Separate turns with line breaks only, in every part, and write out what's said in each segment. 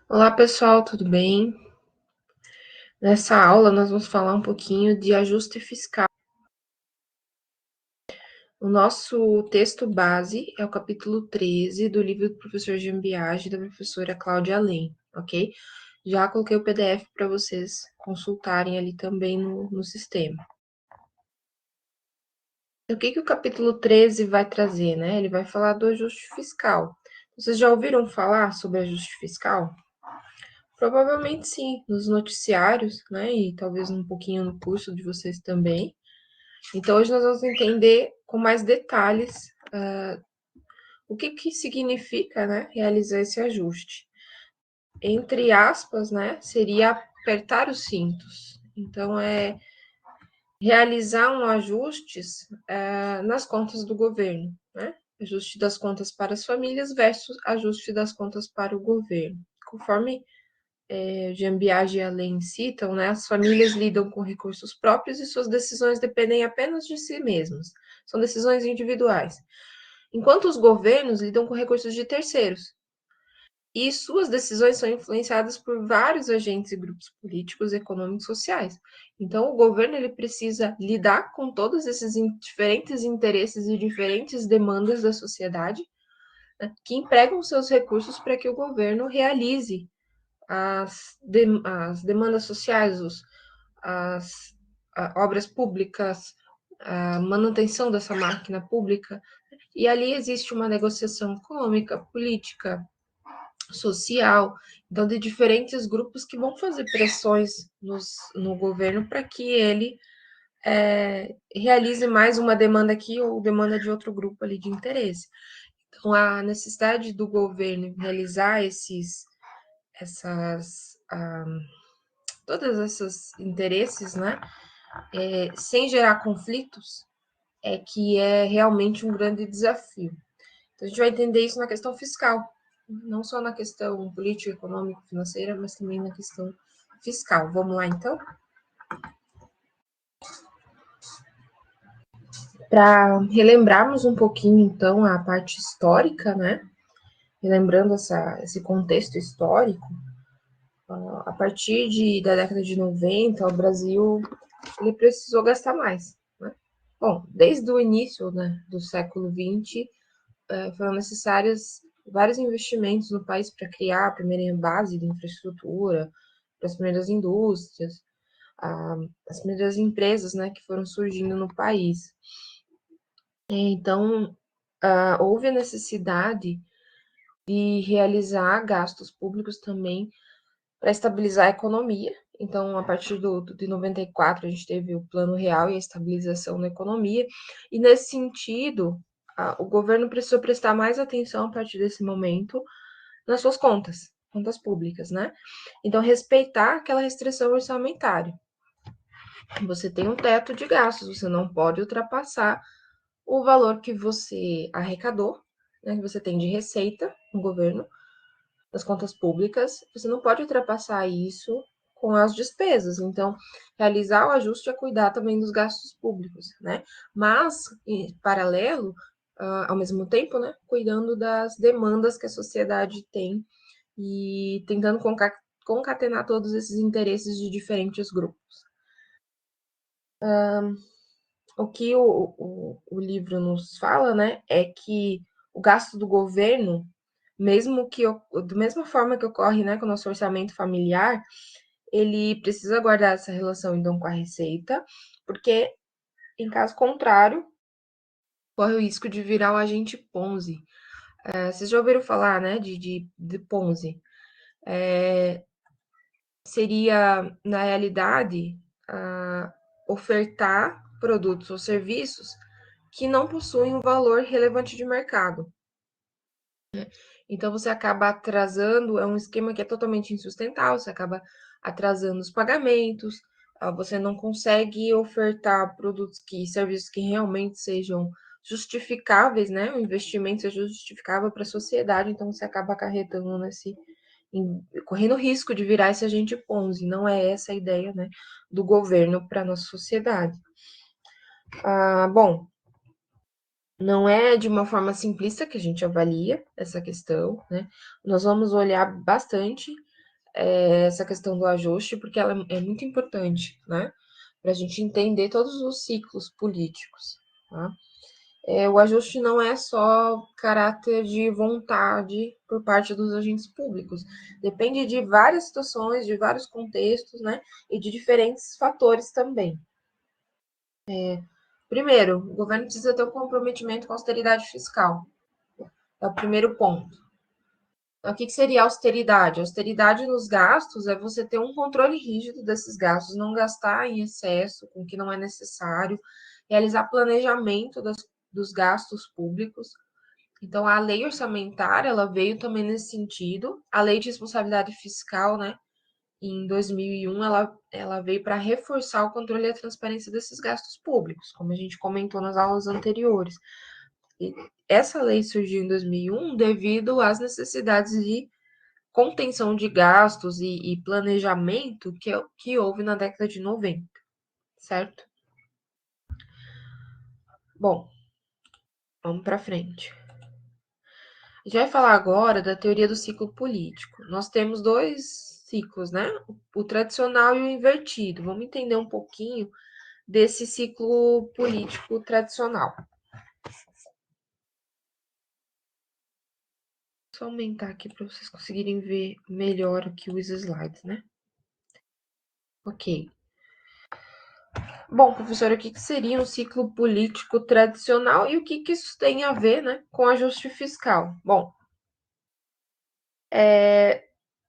Olá pessoal, tudo bem? Nessa aula nós vamos falar um pouquinho de ajuste fiscal. O nosso texto base é o capítulo 13 do livro do professor Jean Biagi, da professora Cláudia Além, ok? Já coloquei o PDF para vocês consultarem ali também no sistema. O que o capítulo 13 vai trazer, né? Ele vai falar do ajuste fiscal. Vocês já ouviram falar sobre ajuste fiscal? Provavelmente sim, nos noticiários, né? E talvez um pouquinho no curso de vocês também. Então, hoje nós vamos entender com mais detalhes o que significa, né, realizar esse ajuste. Entre aspas, né, seria apertar os cintos. Então, é realizar um ajustes nas contas do governo, né? Ajuste das contas para as famílias versus ajuste das contas para o governo. Conforme Jean Biagi e Alain citam, né, as famílias lidam com recursos próprios e suas decisões dependem apenas de si mesmas. São decisões individuais. Enquanto os governos lidam com recursos de terceiros. E suas decisões são influenciadas por vários agentes e grupos políticos, econômicos e sociais. Então, o governo ele precisa lidar com todos esses diferentes interesses e diferentes demandas da sociedade, né, que empregam seus recursos para que o governo realize as demandas sociais, as obras públicas, a manutenção dessa máquina pública, e ali existe uma negociação econômica, política, social, então de diferentes grupos que vão fazer pressões no governo para que ele realize mais uma demanda aqui ou demanda de outro grupo ali de interesse. Então, a necessidade do governo realizar essas, todos esses interesses, né, sem gerar conflitos, é que é realmente um grande desafio. Então, a gente vai entender isso na questão fiscal, não só na questão política, econômica, financeira, mas também na questão fiscal. Vamos lá, então? Para relembrarmos um pouquinho, então, a parte histórica, né? Relembrando esse contexto histórico, a partir da década de 90, o Brasil ele precisou gastar mais. Né? Bom, desde o início, né, do século XX, foram necessários vários investimentos no país para criar a primeira base de infraestrutura, para as primeiras indústrias, as primeiras empresas, né, que foram surgindo no país. Então, houve a necessidade de realizar gastos públicos também para estabilizar a economia. Então, a partir de 94, a gente teve o Plano Real e a estabilização da economia, e nesse sentido, o governo precisou prestar mais atenção a partir desse momento nas suas contas públicas, né? Então, respeitar aquela restrição orçamentária. Você tem um teto de gastos, você não pode ultrapassar o valor que você arrecadou, né, que você tem de receita no governo, das contas públicas, você não pode ultrapassar isso com as despesas. Então, realizar o ajuste é cuidar também dos gastos públicos, né? Mas, em paralelo, ao mesmo tempo, né, cuidando das demandas que a sociedade tem e tentando concatenar todos esses interesses de diferentes grupos. O que o livro nos fala, né, é que o gasto do governo, mesmo que da mesma forma que ocorre, né, com o nosso orçamento familiar, ele precisa guardar essa relação então com a receita, porque em caso contrário, corre o risco de virar o agente Ponzi. Vocês já ouviram falar, né, de Ponzi? Seria, na realidade, ofertar produtos ou serviços que não possuem um valor relevante de mercado. Então você acaba atrasando, é um esquema que é totalmente insustentável, você acaba atrasando os pagamentos, você não consegue ofertar produtos e serviços que realmente sejam justificáveis, né? O investimento seja justificável para a sociedade, então você acaba acarretando correndo risco de virar esse agente Ponzi. Não é essa a ideia, né, do governo para a nossa sociedade. Bom, não é de uma forma simplista que a gente avalia essa questão, né? Nós vamos olhar bastante essa questão do ajuste, porque ela é muito importante, né? Para a gente entender todos os ciclos políticos. Tá? O ajuste não é só caráter de vontade por parte dos agentes públicos. Depende de várias situações, de vários contextos, né? E de diferentes fatores também. Primeiro, o governo precisa ter um comprometimento com a austeridade fiscal. É o primeiro ponto. Então, o que seria austeridade? Austeridade nos gastos é você ter um controle rígido desses gastos, não gastar em excesso com o que não é necessário, realizar planejamento dos gastos públicos. Então, a lei orçamentária, ela veio também nesse sentido. A lei de responsabilidade fiscal, né, em 2001, ela veio para reforçar o controle e a transparência desses gastos públicos, como a gente comentou nas aulas anteriores. E essa lei surgiu em 2001 devido às necessidades de contenção de gastos e planejamento que houve na década de 90, certo? Bom, vamos para frente. A gente vai falar agora da teoria do ciclo político. Nós temos dois ciclos, né? O tradicional e o invertido. Vamos entender um pouquinho desse ciclo político tradicional. Só aumentar aqui para vocês conseguirem ver melhor aqui os slides, né? Ok. Bom, professor, o que seria um ciclo político tradicional e o que isso tem a ver, né, com ajuste fiscal? Bom,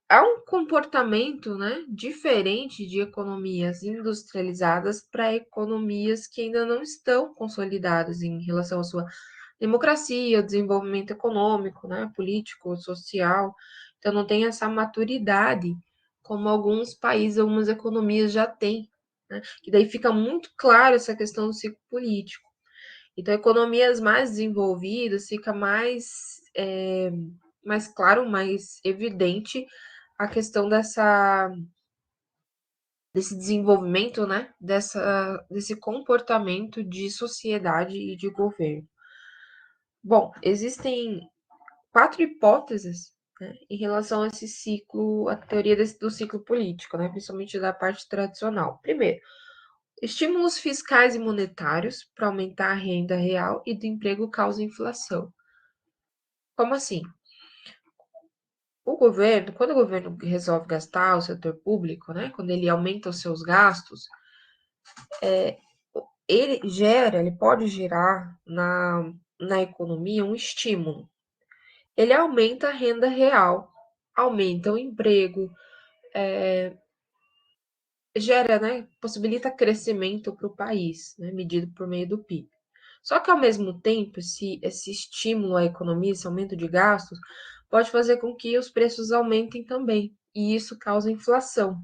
há um comportamento, né, diferente de economias industrializadas para economias que ainda não estão consolidadas em relação à sua democracia, desenvolvimento econômico, né, político, social. Então, não tem essa maturidade como alguns países, algumas economias já têm, né? E daí fica muito claro essa questão do ciclo político. Então, economias mais desenvolvidas fica mais claro, mais evidente a questão desse desenvolvimento, né? Desse comportamento de sociedade e de governo. Bom, existem 4 hipóteses, né, em relação a esse ciclo, a teoria do ciclo político, né, principalmente da parte tradicional. Primeiro, estímulos fiscais e monetários para aumentar a renda real e do emprego causa inflação. Como assim? Quando o governo resolve gastar o setor público, né, quando ele aumenta os seus gastos, ele pode gerar na economia um estímulo. Ele aumenta a renda real, aumenta o emprego, gera, né, possibilita crescimento para o país, né, medido por meio do PIB. Só que, ao mesmo tempo, esse estímulo à economia, esse aumento de gastos, pode fazer com que os preços aumentem também, e isso causa inflação.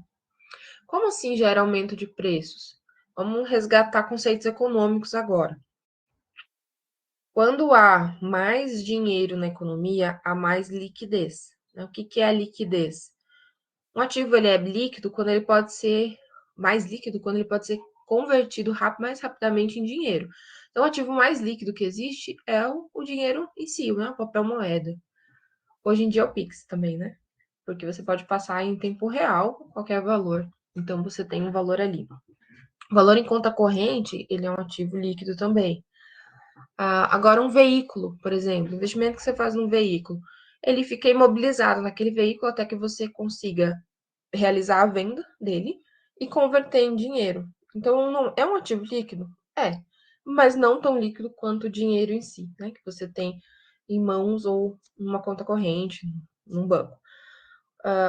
Como assim gera aumento de preços? Vamos resgatar conceitos econômicos agora. Quando há mais dinheiro na economia, há mais liquidez. O que é a liquidez? Um ativo ele é líquido quando ele pode ser mais líquido quando ele pode ser convertido mais rapidamente em dinheiro. Então, o ativo mais líquido que existe é o dinheiro em si, né? O papel moeda. Hoje em dia é o Pix também, né? Porque você pode passar em tempo real qualquer valor. Então, você tem um valor ali. O valor em conta corrente, ele é um ativo líquido também. Agora, um veículo, por exemplo, investimento que você faz num veículo, ele fica imobilizado naquele veículo até que você consiga realizar a venda dele e converter em dinheiro. Então, não, é um ativo líquido? É, mas não tão líquido quanto o dinheiro em si, né? Que você tem em mãos ou numa conta corrente, num banco.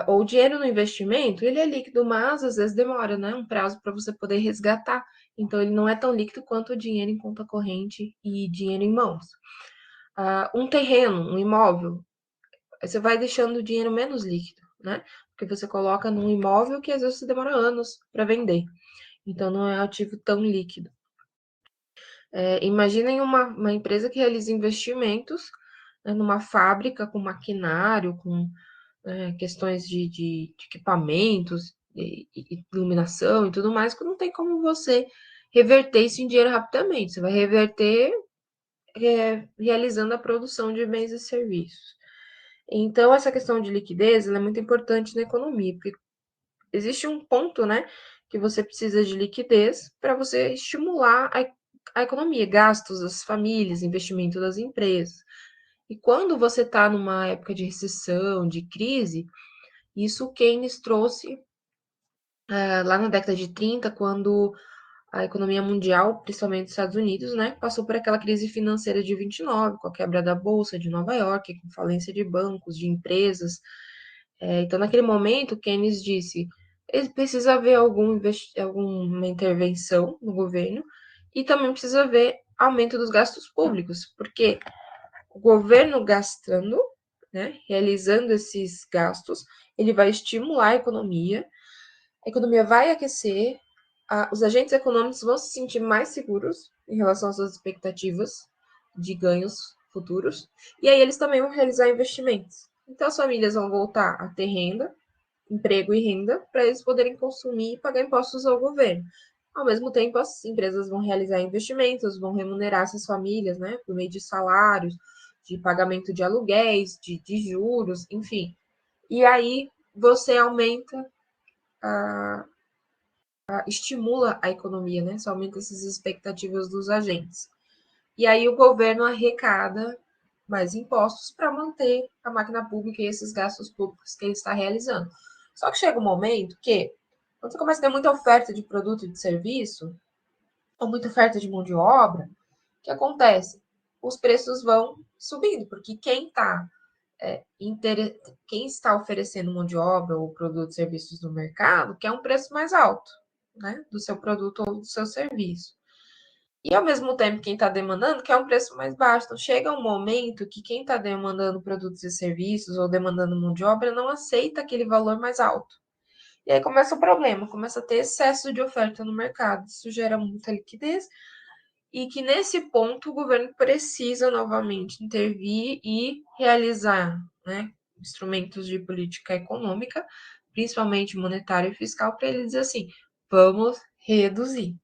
Ou o dinheiro no investimento, ele é líquido, mas às vezes demora, né? Um prazo para você poder resgatar. Então, ele não é tão líquido quanto o dinheiro em conta corrente e dinheiro em mãos. Um terreno, um imóvel, você vai deixando o dinheiro menos líquido, né? Porque você coloca num imóvel que às vezes você demora anos para vender. Então não é ativo tão líquido. Imaginem uma empresa que realiza investimentos, né, numa fábrica com maquinário, com questões de equipamentos, e iluminação e tudo mais, que não tem como você reverter isso em dinheiro rapidamente. Você vai reverter realizando a produção de bens e serviços. Então, essa questão de liquidez ela é muito importante na economia, porque existe um ponto, né, que você precisa de liquidez para você estimular a economia, gastos das famílias, investimento das empresas. E quando você está numa época de recessão, de crise, isso Keynes trouxe lá na década de 30, quando a economia mundial, principalmente os Estados Unidos, né, passou por aquela crise financeira de 29, com a quebra da Bolsa de Nova York, com falência de bancos, de empresas. Então, naquele momento, Keynes disse: precisa haver alguma intervenção no governo e também precisa haver aumento dos gastos públicos, porque o governo gastando, né, realizando esses gastos, ele vai estimular a economia vai aquecer, os agentes econômicos vão se sentir mais seguros em relação às suas expectativas de ganhos futuros, e aí eles também vão realizar investimentos. Então as famílias vão voltar a ter renda, emprego e renda, para eles poderem consumir e pagar impostos ao governo. Ao mesmo tempo, as empresas vão realizar investimentos, vão remunerar essas famílias, né, por meio de salários, de pagamento de aluguéis, de juros, enfim. E aí você aumenta estimula a economia, né? Você aumenta essas expectativas dos agentes. E aí o governo arrecada mais impostos para manter a máquina pública e esses gastos públicos que ele está realizando. Só que chega um momento que, quando você começa a ter muita oferta de produto e de serviço, ou muita oferta de mão de obra, o que acontece? Os preços vão subindo, porque quem está oferecendo mão de obra ou produtos e serviços no mercado quer um preço mais alto, né, do seu produto ou do seu serviço. E ao mesmo tempo, quem está demandando quer um preço mais baixo. Então, chega um momento que quem está demandando produtos e serviços ou demandando mão de obra não aceita aquele valor mais alto. E aí começa o problema, começa a ter excesso de oferta no mercado. Isso gera muita liquidez e que nesse ponto o governo precisa novamente intervir e realizar, né, instrumentos de política econômica, principalmente monetária e fiscal, para ele dizer assim: vamos reduzir,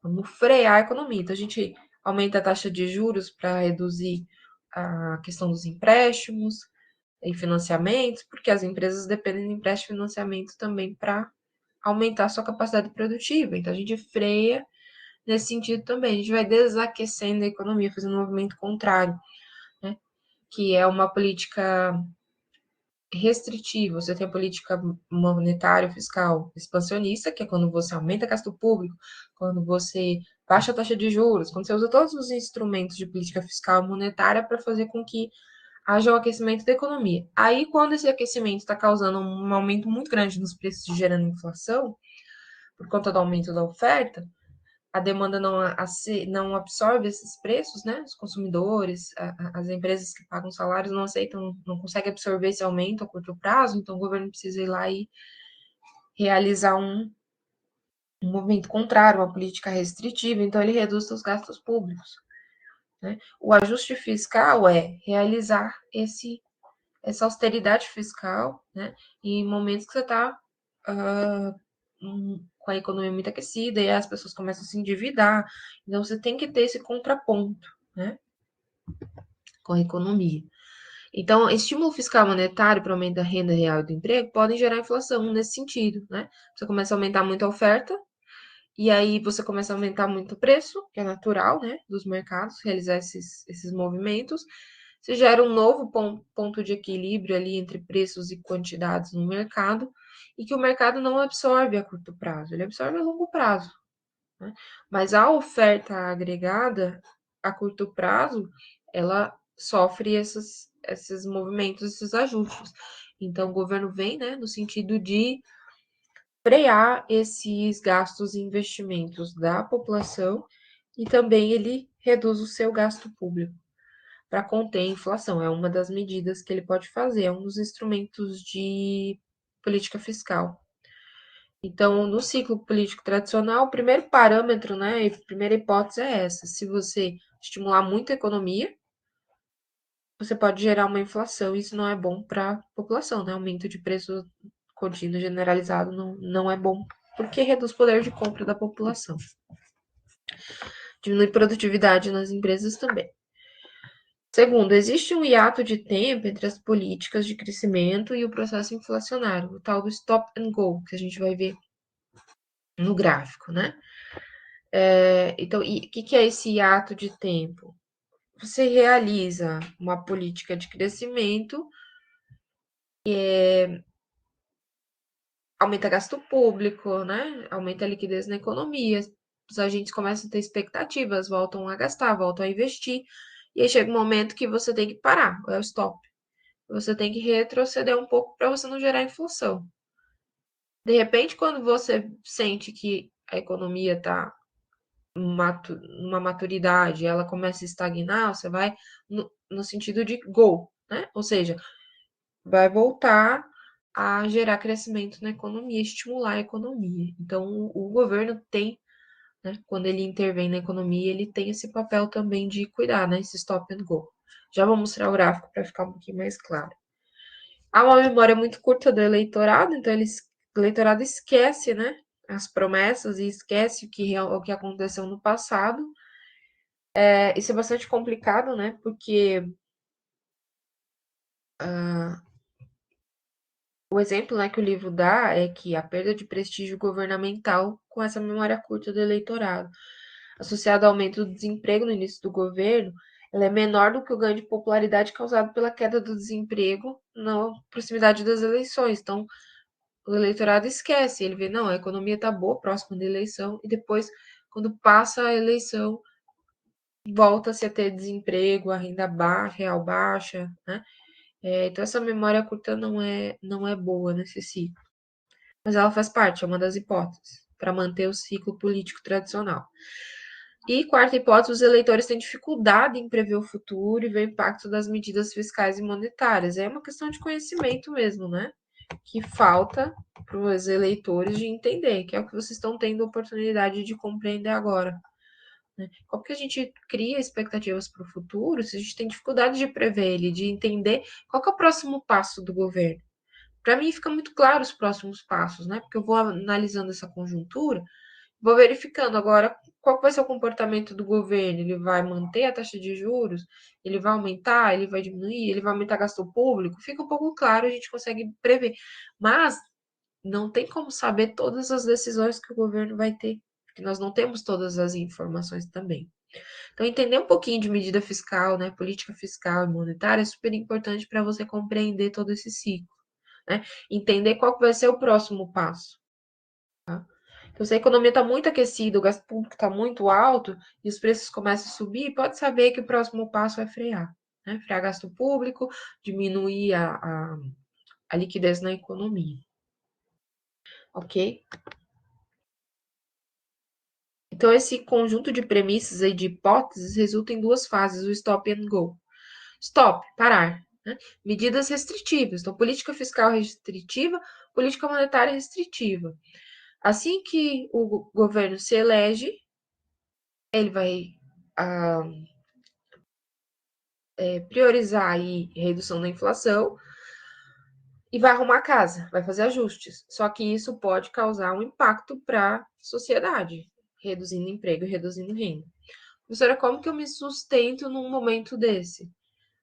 vamos frear a economia. Então a gente aumenta a taxa de juros para reduzir a questão dos empréstimos e financiamentos, porque as empresas dependem de empréstimo e financiamento também para aumentar a sua capacidade produtiva. Então a gente freia nesse sentido também. A gente vai desaquecendo a economia, fazendo um movimento contrário, né? Que é uma política restritiva. Você tem a política monetária fiscal expansionista, que é quando você aumenta gasto público, quando você baixa a taxa de juros, quando você usa todos os instrumentos de política fiscal e monetária para fazer com que haja um aquecimento da economia. Aí, quando esse aquecimento está causando um aumento muito grande nos preços, gerando inflação, por conta do aumento da oferta, a demanda não absorve esses preços, né? Os consumidores, as empresas que pagam salários não aceitam, não conseguem absorver esse aumento a curto prazo, então o governo precisa ir lá e realizar um movimento contrário, uma política restritiva, então ele reduz seus gastos públicos. Né? O ajuste fiscal é realizar essa austeridade fiscal, né? Em momentos que você está com a economia muito aquecida e as pessoas começam a se endividar. Então, você tem que ter esse contraponto, né, com a economia. Então, estímulo fiscal monetário para aumento da renda real e do emprego podem gerar inflação nesse sentido, né? Você começa a aumentar muito a oferta e aí você começa a aumentar muito o preço, que é natural, né, dos mercados, realizar esses movimentos. Você gera um novo ponto de equilíbrio ali entre preços e quantidades no mercado, e que o mercado não absorve a curto prazo, ele absorve a longo prazo. Né? Mas a oferta agregada a curto prazo, ela sofre esses movimentos, esses ajustes. Então, o governo vem, né, no sentido de frear esses gastos e investimentos da população e também ele reduz o seu gasto público para conter a inflação. É uma das medidas que ele pode fazer, é um dos instrumentos de política fiscal. Então, no ciclo político tradicional, o primeiro parâmetro, né, e a primeira hipótese é essa: se você estimular muito a economia, você pode gerar uma inflação, e isso não é bom para a população, né? Aumento de preço contínuo generalizado não é bom, porque reduz o poder de compra da população. Diminui produtividade nas empresas também. Segundo, existe um hiato de tempo entre as políticas de crescimento e o processo inflacionário, o tal do stop and go, que a gente vai ver no gráfico, né? Então, o que é esse hiato de tempo? Você realiza uma política de crescimento, aumenta gasto público, né? Aumenta a liquidez na economia, os agentes começam a ter expectativas, voltam a gastar, voltam a investir, e aí chega um momento que você tem que parar, é o stop. Você tem que retroceder um pouco para você não gerar inflação. De repente, quando você sente que a economia está numa maturidade, ela começa a estagnar, você vai no sentido de go, né? Ou seja, vai voltar a gerar crescimento na economia, estimular a economia. Então, o governo tem, né, quando ele intervém na economia, ele tem esse papel também de cuidar, né, esse stop and go. Já vou mostrar o gráfico para ficar um pouquinho mais claro. Há uma memória muito curta do eleitorado, então o eleitorado esquece, né, as promessas e esquece o que aconteceu no passado. Isso é bastante complicado, né, porque o exemplo, né, que o livro dá é que a perda de prestígio governamental com essa memória curta do eleitorado, associado ao aumento do desemprego no início do governo, ela é menor do que o ganho de popularidade causado pela queda do desemprego na proximidade das eleições. Então, o eleitorado esquece, ele vê, não, a economia está boa próximo da eleição, e depois, quando passa a eleição, volta-se a ter desemprego, a renda baixa, real baixa, né? Então, essa memória curta não é boa nesse ciclo. Mas ela faz parte, é uma das hipóteses, para manter o ciclo político tradicional. E quarta hipótese, os eleitores têm dificuldade em prever o futuro e ver o impacto das medidas fiscais e monetárias. É uma questão de conhecimento mesmo, né? Que falta para os eleitores de entender, que é o que vocês estão tendo a oportunidade de compreender agora. Né? Como que a gente cria expectativas para o futuro se a gente tem dificuldade de prever ele, de entender qual que é o próximo passo do governo? Para mim fica muito claro os próximos passos, né? Porque eu vou analisando essa conjuntura, vou verificando agora qual vai ser o comportamento do governo. Ele vai manter a taxa de juros? Ele vai aumentar? Ele vai diminuir? Ele vai aumentar gasto público? Fica um pouco claro, a gente consegue prever. Mas não tem como saber todas as decisões que o governo vai ter, porque nós não temos todas as informações também. Então, entender um pouquinho de medida fiscal, né, política fiscal e monetária é super importante para você compreender todo esse ciclo, né? Entender qual vai ser o próximo passo. Tá? Então, se a economia está muito aquecida, o gasto público está muito alto e os preços começam a subir, pode saber que o próximo passo é frear. Né? Frear gasto público, diminuir a liquidez na economia. Ok? Então, esse conjunto de premissas e de hipóteses resulta em duas fases, o stop and go. Stop, parar. Né? Medidas restritivas. Então, política fiscal restritiva, política monetária restritiva. Assim que o governo se elege, ele vai ah, priorizar aí a redução da inflação e vai arrumar a casa, vai fazer ajustes. Só que isso pode causar um impacto para a sociedade, reduzindo emprego e reduzindo renda. Professora, como que eu me sustento num momento desse?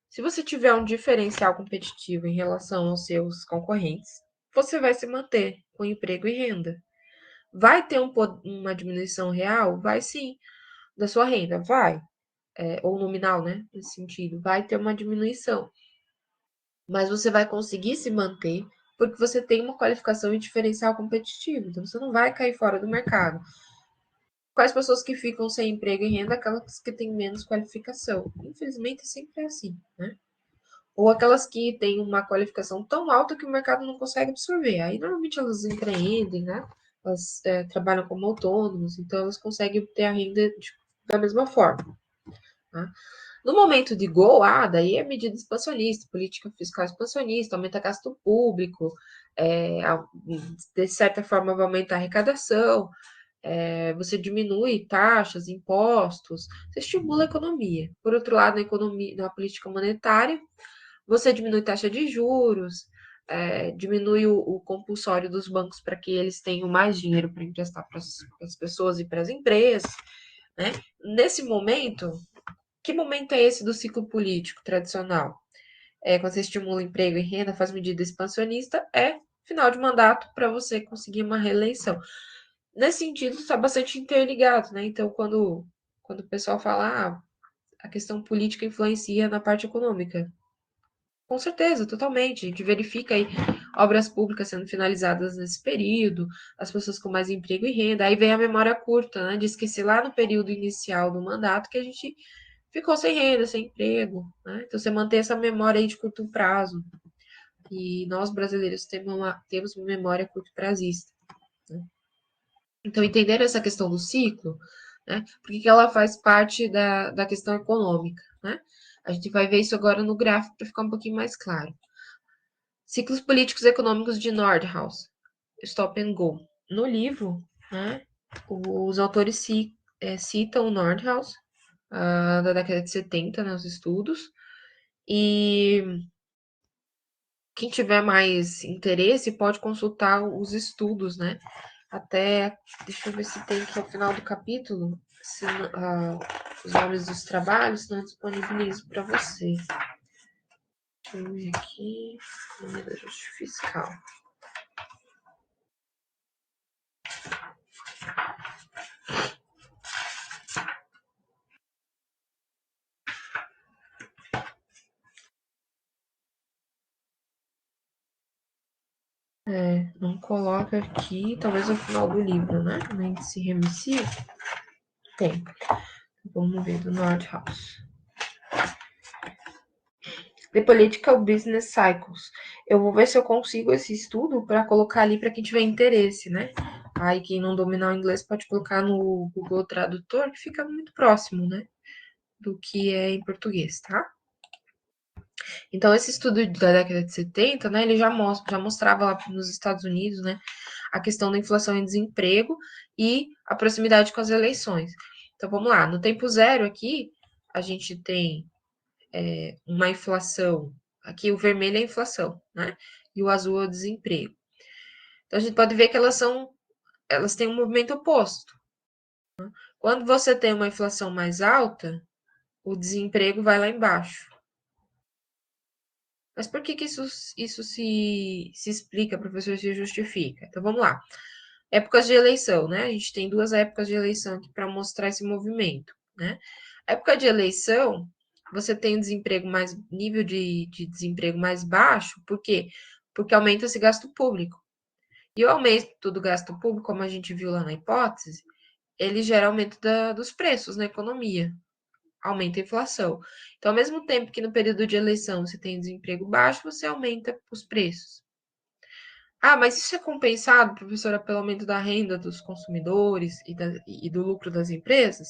Se você tiver um diferencial competitivo em relação aos seus concorrentes, você vai se manter com emprego e renda. Vai ter uma diminuição real? Vai sim, da sua renda, vai. Ou nominal, né? Nesse sentido, vai ter uma diminuição. Mas você vai conseguir se manter porque você tem uma qualificação e diferencial competitivo. Então, você não vai cair fora do mercado. Quais pessoas que ficam sem emprego e renda? Aquelas que têm menos qualificação. Infelizmente, sempre é assim, né? Ou aquelas que têm uma qualificação tão alta que o mercado não consegue absorver. Aí, normalmente, elas empreendem, né? Elas trabalham como autônomos, então elas conseguem ter a renda da mesma forma. Tá? No momento de go, daí é medida expansionista, política fiscal expansionista, aumenta gasto público, de certa forma vai aumentar a arrecadação, você diminui taxas, impostos, você estimula a economia. Por outro lado, na política monetária, você diminui taxa de juros, diminui o compulsório dos bancos para que eles tenham mais dinheiro para emprestar para as pessoas e para as empresas. Né? Nesse momento, Que momento é esse do ciclo político tradicional? Quando você estimula emprego e renda, faz medida expansionista, é final de mandato para você conseguir uma reeleição. Nesse sentido, está bastante interligado, né? Então, quando o pessoal fala, a questão política influencia na parte econômica. Com certeza, totalmente. A gente verifica aí obras públicas sendo finalizadas nesse período, as pessoas com mais emprego e renda. Aí vem a memória curta, né? De esquecer lá no período inicial do mandato que a gente ficou sem renda, sem emprego, né? Então você mantém essa memória aí de curto prazo. E nós brasileiros temos uma memória curto prazista. Né? Então, entender essa questão do ciclo, né? Porque ela faz parte da questão econômica, né? A gente vai ver isso agora no gráfico para ficar um pouquinho mais claro. Ciclos políticos e econômicos de Nordhaus, Stop and Go. No livro, né, os autores citam Nordhaus, da década de 70, né, os estudos, e quem tiver mais interesse pode consultar os estudos, né? Até, deixa eu ver se tem aqui ao final do capítulo, se, os nomes dos trabalhos, não disponibilizo para você. Deixa eu ver aqui, nome do ajuste fiscal. Não coloca aqui, talvez no final do livro, né? No índice remissivo. Tem. Vamos ver do Nordhaus. The Political Business Cycles. Eu vou ver se eu consigo esse estudo para colocar ali para quem tiver interesse, né? Aí quem não dominar o inglês pode colocar no Google Tradutor, que fica muito próximo, né? Do que é em português, tá? Então, esse estudo da década de 70, né, ele já mostrava lá nos Estados Unidos, né, a questão da inflação e desemprego e a proximidade com as eleições. Então, vamos lá, no tempo zero aqui, a gente tem uma inflação, aqui o vermelho é a inflação, né, e o azul é o desemprego. Então, a gente pode ver que elas têm um movimento oposto. Quando você tem uma inflação mais alta, o desemprego vai lá embaixo. Mas por que isso se explica, professor, se justifica? Então vamos lá. Épocas de eleição, né? A gente tem duas épocas de eleição aqui para mostrar esse movimento, né? Época de eleição, você tem desemprego mais, nível de desemprego mais baixo, por quê? Porque aumenta esse gasto público. E o aumento do gasto público, como a gente viu lá na hipótese, ele gera aumento dos preços na economia, aumenta a inflação. Então, ao mesmo tempo que no período de eleição você tem desemprego baixo, você aumenta os preços. Ah, mas isso é compensado, professora, pelo aumento da renda dos consumidores e do lucro das empresas?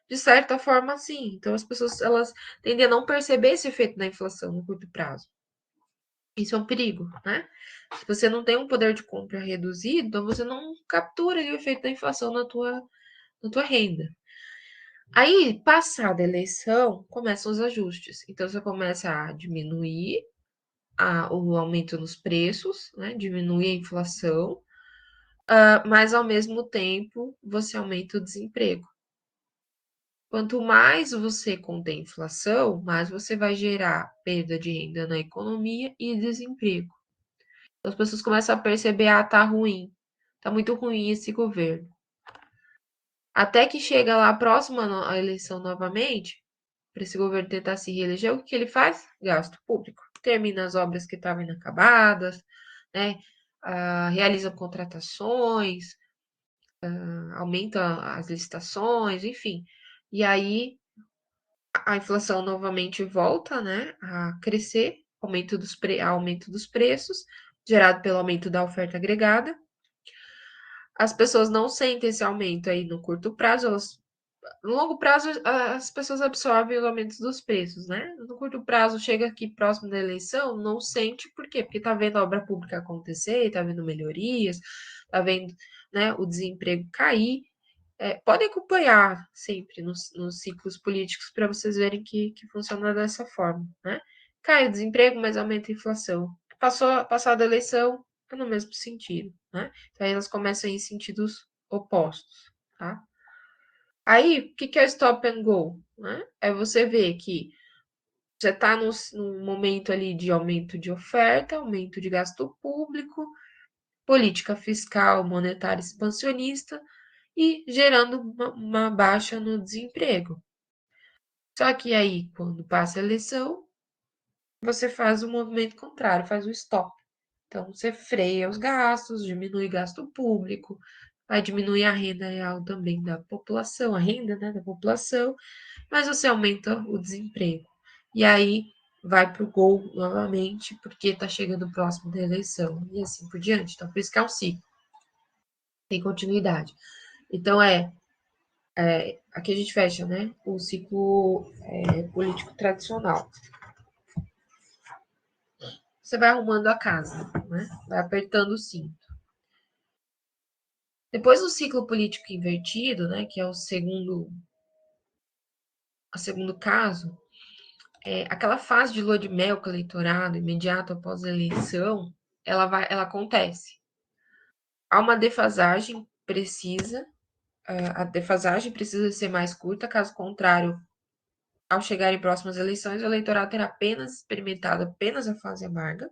De certa forma, sim. Então, as pessoas elas tendem a não perceber esse efeito da inflação no curto prazo. Isso é um perigo, né? Se você não tem um poder de compra reduzido, então você não captura o efeito da inflação na tua renda. Aí, passada a eleição, começam os ajustes. Então, você começa a diminuir o aumento nos preços, né? Diminuir a inflação, mas ao mesmo tempo você aumenta o desemprego. Quanto mais você contém inflação, mais você vai gerar perda de renda na economia e desemprego. Então, as pessoas começam a perceber, tá ruim, tá muito ruim esse governo. Até que chega lá a próxima eleição novamente, para esse governo tentar se reeleger, o que ele faz? Gasto público. Termina as obras que estavam inacabadas, né? Realiza contratações, aumenta as licitações, enfim. E aí a inflação novamente volta, né, a crescer, aumento dos preços, gerado pelo aumento da oferta agregada. As pessoas não sentem esse aumento aí no curto prazo, no longo prazo, as pessoas absorvem os aumentos dos preços, né? No curto prazo, chega aqui próximo da eleição, não sente, por quê? Porque tá vendo a obra pública acontecer, tá vendo melhorias, tá vendo, né, o desemprego cair. Podem acompanhar sempre nos ciclos políticos para vocês verem que funciona dessa forma, né? Cai o desemprego, mas aumenta a inflação. Passada a eleição, é no mesmo sentido, né? Então, aí elas começam em sentidos opostos, tá? Aí, o que é o stop and go? né? Aí você vê que já está num momento ali de aumento de oferta, aumento de gasto público, política fiscal monetária expansionista e gerando uma baixa no desemprego. Só que aí, quando passa a eleição, você faz o movimento contrário, faz o stop. Então, você freia os gastos, diminui gasto público, vai diminuir a renda real também da população, a renda, né, da população, mas você aumenta o desemprego. E aí vai para o gol novamente, porque está chegando próximo da eleição, e assim por diante. Então, por isso que é um ciclo, tem continuidade. Então, aqui a gente fecha, né, o ciclo político tradicional. Você vai arrumando a casa, né? Vai apertando o cinto. Depois do ciclo político invertido, né, que é o segundo caso, aquela fase de lua de mel com o eleitorado imediato após a eleição, ela acontece. Há uma defasagem precisa, a defasagem precisa ser mais curta, caso contrário, ao chegarem próximas eleições, o eleitorado terá apenas experimentado apenas a fase amarga.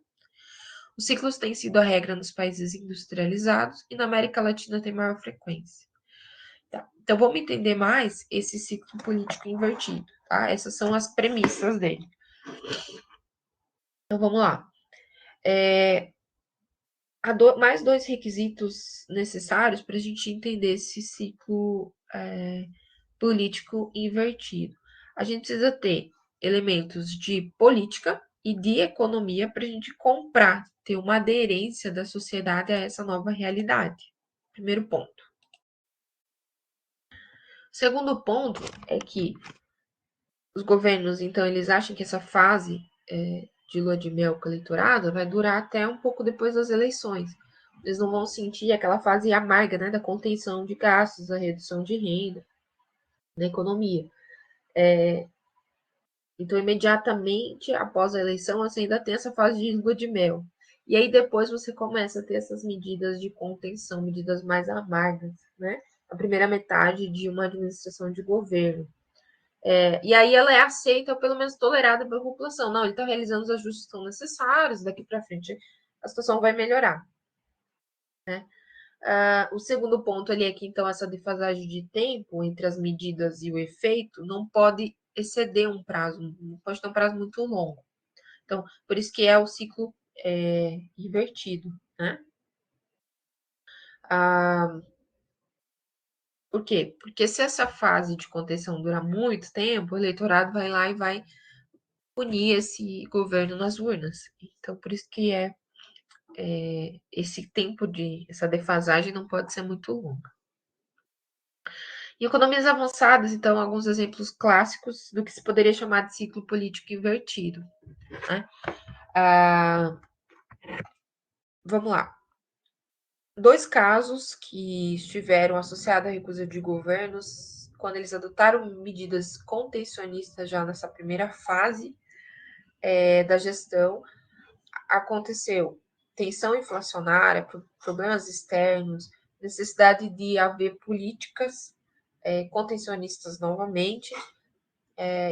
Os ciclos têm sido a regra nos países industrializados e na América Latina tem maior frequência. Tá? Então, vamos entender mais esse ciclo político invertido. Tá? Essas são as premissas dele. Então, vamos lá. Há mais dois requisitos necessários para a gente entender esse ciclo político invertido. A gente precisa ter elementos de política e de economia para a gente comprar, ter uma aderência da sociedade a essa nova realidade. Primeiro ponto. Segundo ponto é que os governos, então, eles acham que essa fase de lua de mel com o eleitorado vai durar até um pouco depois das eleições. Eles não vão sentir aquela fase amarga, né, da contenção de gastos, da redução de renda, da economia. Então, imediatamente após a eleição, você ainda tem essa fase de lua de mel. E aí depois você começa a ter essas medidas de contenção, medidas mais amargas, né? A primeira metade de uma administração de governo. E aí ela é aceita, ou pelo menos tolerada pela população. Não, ele está realizando os ajustes que são necessários, daqui para frente a situação vai melhorar. Né? O segundo ponto ali é que, então, essa defasagem de tempo entre as medidas e o efeito não pode exceder um prazo, não pode ter um prazo muito longo. Então, por isso que é o ciclo invertido, né? Por quê? Porque se essa fase de contenção durar muito tempo, o eleitorado vai lá e vai punir esse governo nas urnas. Então, por isso que esse tempo essa defasagem não pode ser muito longa. Em economias avançadas, então, alguns exemplos clássicos do que se poderia chamar de ciclo político invertido. Né? Vamos lá. Dois casos que estiveram associados à recusa de governos quando eles adotaram medidas contencionistas já nessa primeira fase da gestão, aconteceu tensão inflacionária, problemas externos, necessidade de haver políticas contencionistas novamente.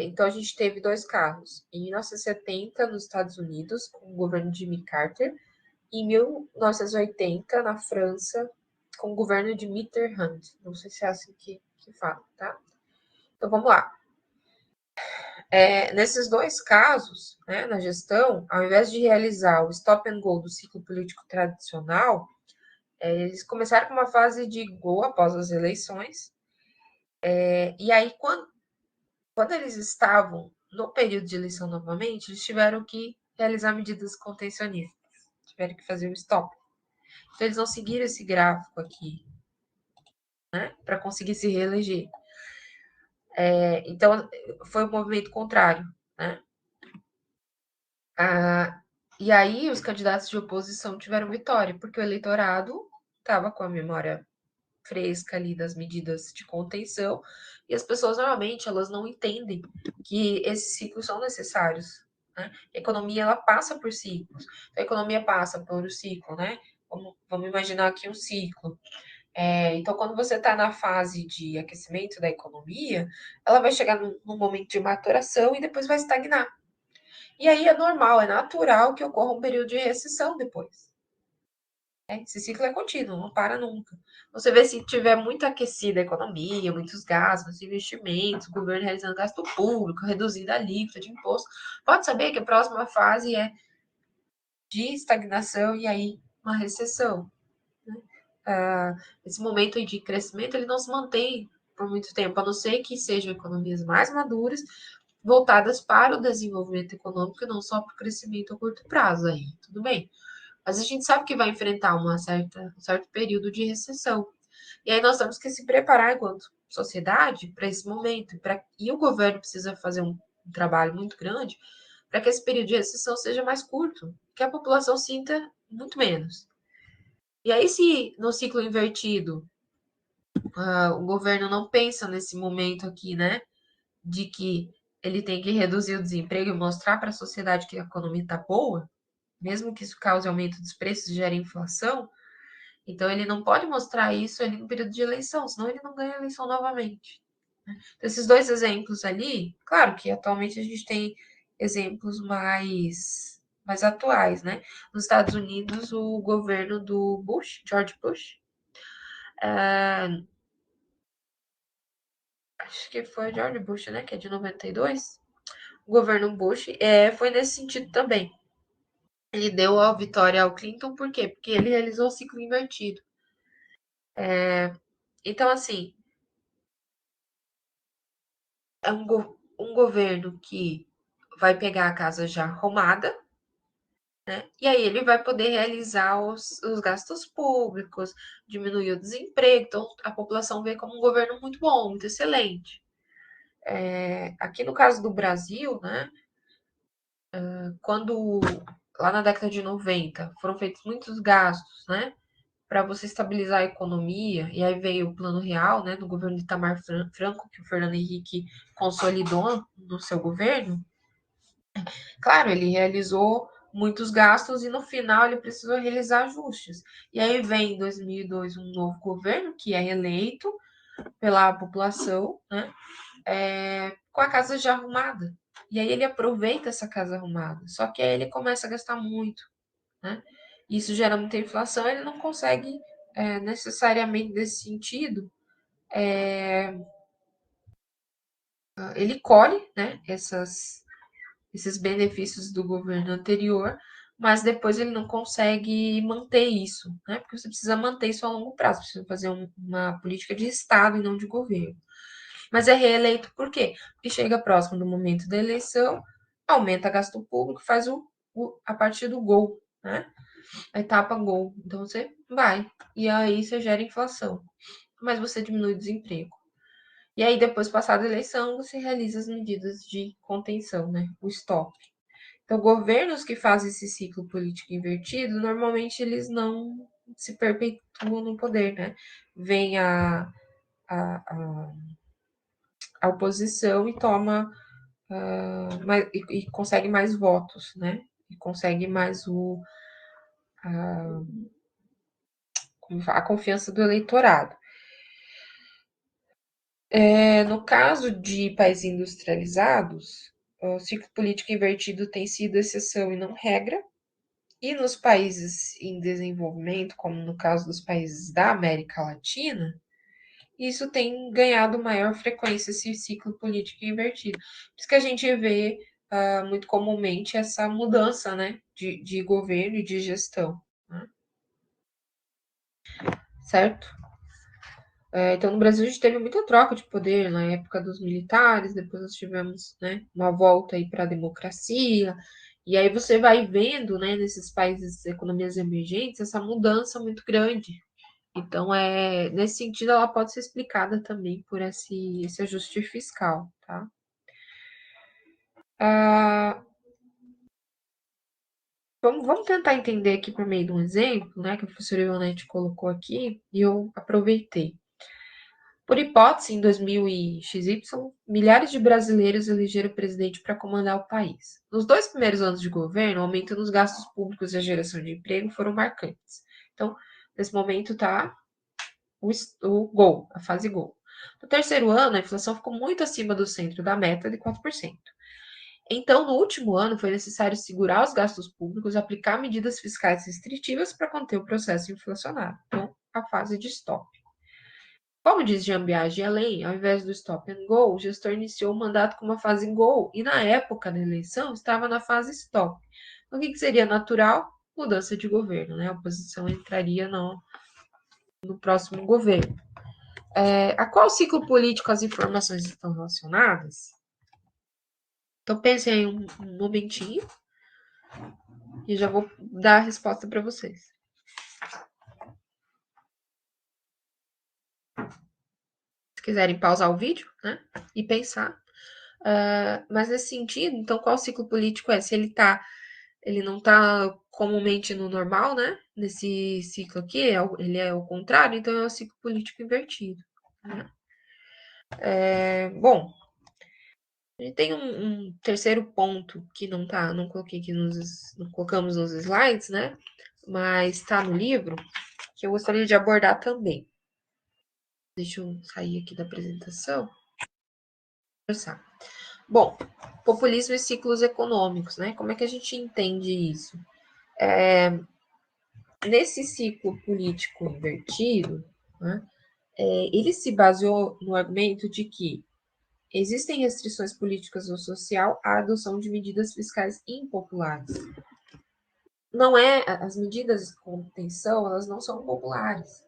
Então, a gente teve dois casos. Em 1970, nos Estados Unidos, com o governo de Jimmy Carter, e em 1980, na França, com o governo de Mitterrand. Não sei se é assim que fala, tá? Então, vamos lá. Nesses dois casos, né, na gestão, ao invés de realizar o stop and go do ciclo político tradicional, eles começaram com uma fase de go após as eleições. E aí, quando eles estavam no período de eleição novamente, eles tiveram que realizar medidas contencionistas, tiveram que fazer o stop. Então, eles não seguiram esse gráfico aqui, né, para conseguir se reeleger. Então, foi um movimento contrário, né? E aí, os candidatos de oposição tiveram vitória, porque o eleitorado estava com a memória fresca ali das medidas de contenção, e as pessoas normalmente elas não entendem que esses ciclos são necessários. Né? A economia ela passa por ciclos. A economia passa por um ciclo, né? Vamos imaginar aqui um ciclo. Então, quando você está na fase de aquecimento da economia, ela vai chegar num momento de maturação e depois vai estagnar. E aí é normal, é natural que ocorra um período de recessão depois. Esse ciclo é contínuo, não para nunca. Você vê se tiver muito aquecida a economia, muitos gastos, investimentos, o governo realizando gasto público, reduzindo a alíquota de imposto, pode saber que a próxima fase é de estagnação e aí uma recessão. Ah, esse momento de crescimento ele não se mantém por muito tempo, a não ser que sejam economias mais maduras, voltadas para o desenvolvimento econômico e não só para o crescimento a curto prazo aí, tudo bem. Mas a gente sabe que vai enfrentar um certo período de recessão. E aí nós temos que se preparar enquanto sociedade para esse momento. E o governo precisa fazer um trabalho muito grande para que esse período de recessão seja mais curto, que a população sinta muito menos. E aí, se no ciclo invertido, o governo não pensa nesse momento aqui, né, de que ele tem que reduzir o desemprego e mostrar para a sociedade que a economia está boa, mesmo que isso cause aumento dos preços e gere inflação, então ele não pode mostrar isso ali no período de eleição, senão ele não ganha a eleição novamente. Então, esses dois exemplos ali, claro que atualmente a gente tem exemplos mais atuais, né? Nos Estados Unidos, o governo do Bush, George Bush, acho que foi George Bush, né? Que é de 92. O governo Bush foi nesse sentido também. Ele deu a vitória ao Clinton, por quê? Porque ele realizou o ciclo invertido. Então, assim, é um governo que vai pegar a casa já arrumada, né? E aí ele vai poder realizar os gastos públicos, diminuir o desemprego. Então, a população vê como um governo muito bom, muito excelente. Aqui no caso do Brasil, né? Quando lá na década de 90 foram feitos muitos gastos, né? Para você estabilizar a economia, e aí veio o Plano Real, né, do governo de Itamar Franco, que o Fernando Henrique consolidou no seu governo. Claro, ele realizou muitos gastos e no final ele precisou realizar ajustes. E aí vem em 2002 um novo governo que é eleito pela população, né, com a casa já arrumada. E aí ele aproveita essa casa arrumada. Só que aí ele começa a gastar muito, né? Isso gera muita inflação, ele não consegue necessariamente nesse sentido. Ele colhe, né, esses benefícios do governo anterior, mas depois ele não consegue manter isso, né? Porque você precisa manter isso a longo prazo, precisa fazer uma política de Estado e não de governo. Mas é reeleito por quê? Porque chega próximo do momento da eleição, aumenta gasto público, faz a partir do gol, né? A etapa gol. Então você vai. E aí você gera inflação. Mas você diminui o desemprego. E aí, depois, passada a eleição, você realiza as medidas de contenção, né? O stop. Então, governos que fazem esse ciclo político invertido, normalmente eles não se perpetuam no poder, né? Vem a, a oposição e toma e consegue mais votos, né? E consegue mais a confiança do eleitorado. No caso de países industrializados, o ciclo político invertido tem sido exceção e não regra. E nos países em desenvolvimento, como no caso dos países da América Latina, isso tem ganhado maior frequência, esse ciclo político invertido. Por isso que a gente vê muito comumente essa mudança, né, de governo e de gestão, né, certo? Então, no Brasil, a gente teve muita troca de poder na época dos militares, depois nós tivemos, né, uma volta aí para a democracia, e aí você vai vendo, né, nesses países, economias emergentes, essa mudança muito grande. Então, nesse sentido, ela pode ser explicada também por esse ajuste fiscal, tá? Ah, vamos tentar entender aqui por meio de um exemplo, né, que a professora Ivonete colocou aqui, e eu aproveitei. Por hipótese, em 2000 e XY, milhares de brasileiros elegeram o presidente para comandar o país. Nos 2 primeiros anos de governo, o aumento nos gastos públicos e a geração de emprego foram marcantes. Então, nesse momento, tá? o gol, a fase gol. No terceiro ano, a inflação ficou muito acima do centro da meta de 4%. Então, no último ano, foi necessário segurar os gastos públicos, aplicar medidas fiscais restritivas para conter o processo inflacionário. Então, a fase de stop. Como diz Jean Piaget além, ao invés do stop and go, o gestor iniciou o mandato com uma fase go e, na época da eleição, estava na fase stop. Então, o que seria natural? Mudança de governo, né? A oposição entraria no próximo governo. A qual ciclo político as informações estão relacionadas? Então, pensem aí um momentinho e já vou dar a resposta para vocês. Se quiserem pausar o vídeo, né, e pensar. Mas nesse sentido, então, qual ciclo político é? Se ele não está comumente no normal, né? Nesse ciclo aqui, ele é o contrário, então é o ciclo político invertido. Né? Bom, a gente tem um terceiro ponto que não coloquei aqui não colocamos nos slides, né? Mas está no livro, que eu gostaria de abordar também. Deixa eu sair aqui da apresentação. Conversar. Bom, populismo e ciclos econômicos, né? Como é que a gente entende isso? Nesse ciclo político invertido, né, ele se baseou no argumento de que existem restrições políticas ou social à adoção de medidas fiscais impopulares. Não é, as medidas de contenção, elas não são populares.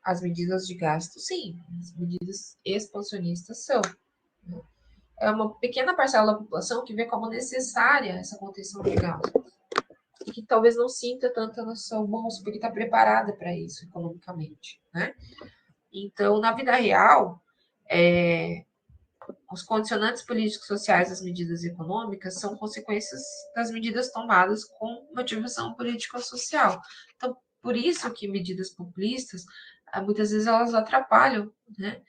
As medidas de gasto, sim. As medidas expansionistas são. É uma pequena parcela da população que vê como necessária essa contenção de gasto. E que talvez não sinta tanta no seu bolso, porque está preparada para isso economicamente, né? Então, na vida real, os condicionantes políticos sociais das medidas econômicas são consequências das medidas tomadas com motivação política social. Então, por isso que medidas populistas, muitas vezes elas atrapalham, né?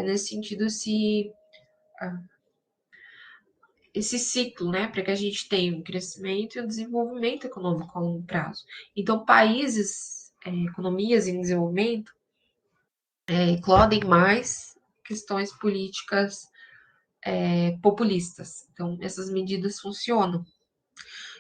Nesse sentido, esse ciclo, né, para que a gente tenha um crescimento e um desenvolvimento econômico a longo prazo. Então, países, economias em desenvolvimento, eclodem mais questões políticas populistas. Então, essas medidas funcionam.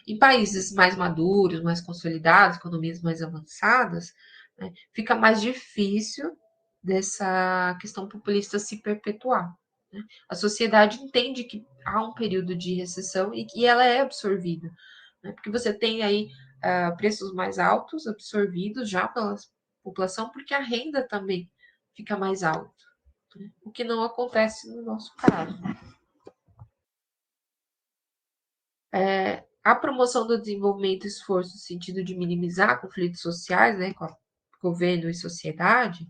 Em países mais maduros, mais consolidados, economias mais avançadas, né, fica mais difícil dessa questão populista se perpetuar. Né? A sociedade entende que há um período de recessão e que ela é absorvida, né? Porque você tem aí preços mais altos absorvidos já pela população, porque a renda também fica mais alta, né? O que não acontece no nosso caso. A promoção do desenvolvimento e esforço no sentido de minimizar conflitos sociais, né, com governo e sociedade,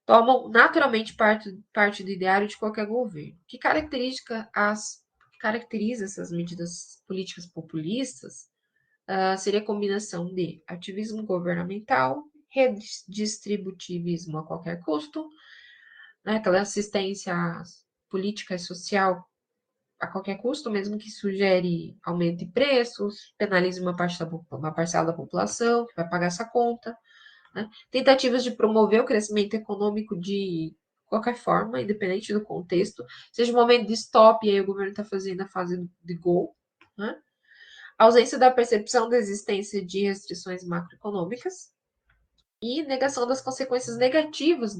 tomam naturalmente parte do ideário de qualquer governo. O que caracteriza essas medidas políticas populistas seria a combinação de ativismo governamental, redistributivismo a qualquer custo, né, aquela assistência política e social a qualquer custo, mesmo que sugere aumento de preços, penalize uma parcela da população que vai pagar essa conta. Né? Tentativas de promover o crescimento econômico de qualquer forma, independente do contexto, seja um momento de stop, e aí o governo está fazendo a fase de gol. Né? A ausência da percepção da existência de restrições macroeconômicas e negação das consequências negativas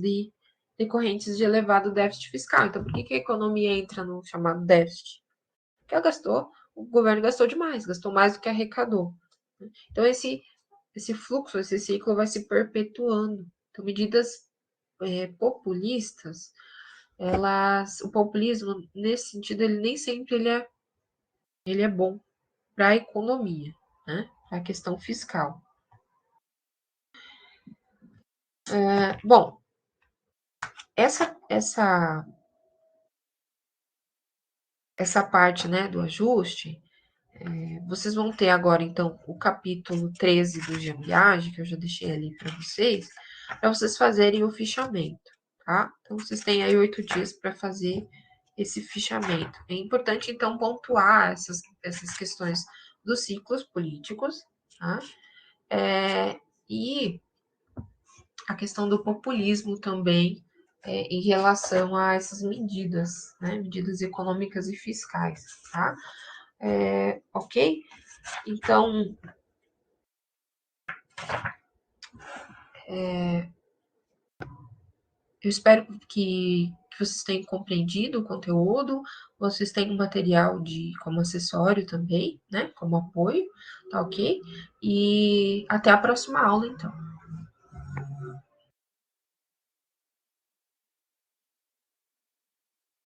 decorrentes de elevado déficit fiscal. Então, por que a economia entra no chamado déficit? Porque ela gastou, o governo gastou demais, gastou mais do que arrecadou. Então, esse fluxo, esse ciclo vai se perpetuando. Então, medidas populistas, o populismo, nesse sentido, ele nem sempre ele é bom para a economia, né? Para a questão fiscal. Bom, essa parte, né, do ajuste, vocês vão ter agora, então, o capítulo 13 do Jambiage, que eu já deixei ali para vocês fazerem o fichamento, tá? Então, vocês têm aí 8 dias para fazer esse fichamento. É importante, então, pontuar essas questões dos ciclos políticos, tá? E a questão do populismo também em relação a essas medidas, né? Medidas econômicas e fiscais, tá? Ok? Então, eu espero que vocês tenham compreendido o conteúdo, vocês têm um material como acessório também, né? Como apoio, tá ok? E até a próxima aula, então.